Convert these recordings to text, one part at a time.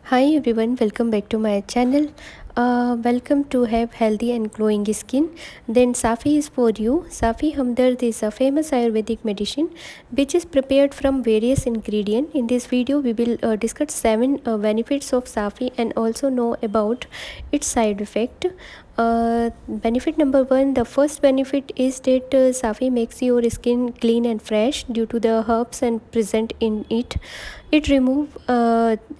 Hi everyone, welcome back to my channel. Welcome to have healthy and glowing skin. Then Safi is for you. Safi Hamdard is a famous Ayurvedic medicine which is prepared from various ingredients. In this video, we will discuss 7 benefits of Safi and also know about its side effect. Benefit number 1, the first benefit is that Safi makes your skin clean and fresh due to the herbs and present in it. It removes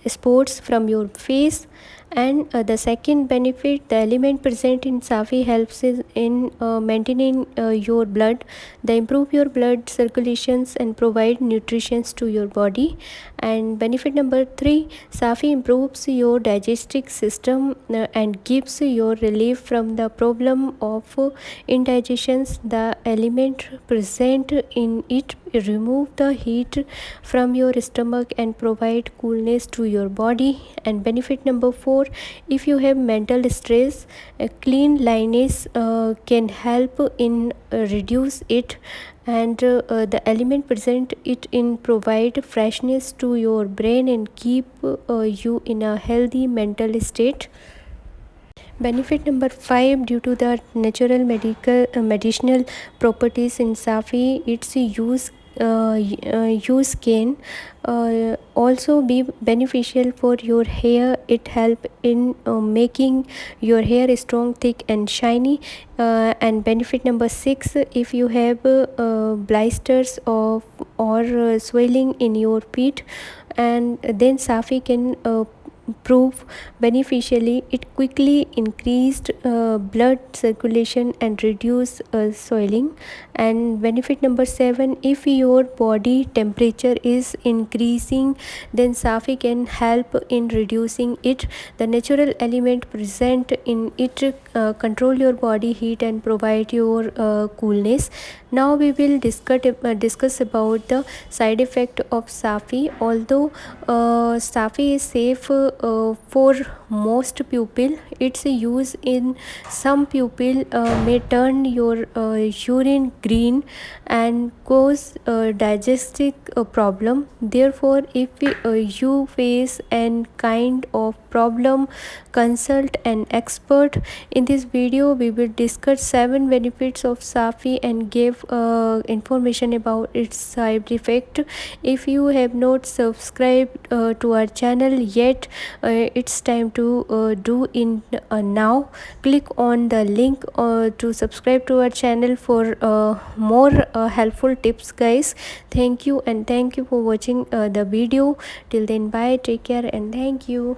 spores from your face. And the second benefit, the element present in Safi helps in maintaining your blood. They improve your blood circulations and provide nutrition to your body. And benefit number 3, Safi improves your digestive system and gives your relief from the problem of indigestions. The element present in it remove the heat from your stomach and provide coolness to your body. And benefit number 4, if you have mental stress, clean linens can help in reduce it. And the element present it in provide freshness to your brain and keep you in a healthy mental state. Benefit number 5, due to the natural medicinal properties in Safi, its use can also be beneficial for your hair. It help in making your hair strong, thick and shiny. And benefit number 6, if you have blisters or swelling in your feet, and then Safi can prove beneficially. It quickly increased blood circulation and reduce swelling. And benefit number 7, if your body temperature is increasing, then Safi can help in reducing it. The natural element present in it control your body heat and provide your coolness. Now we will discuss about the side effect of Safi. Although Safi is safe for most people, its use in some people may turn your urine green and cause digestive problem. Therefore, if you face an kind of problem, consult an expert. In this video, we will discuss 7 benefits of Safi and give information about its side effect. If you have not subscribed to our channel yet, it's time to do in now. Click on the link to subscribe to our channel for more helpful tips, guys. Thank you, and thank you for watching the video. Till then, bye, take care, and thank you.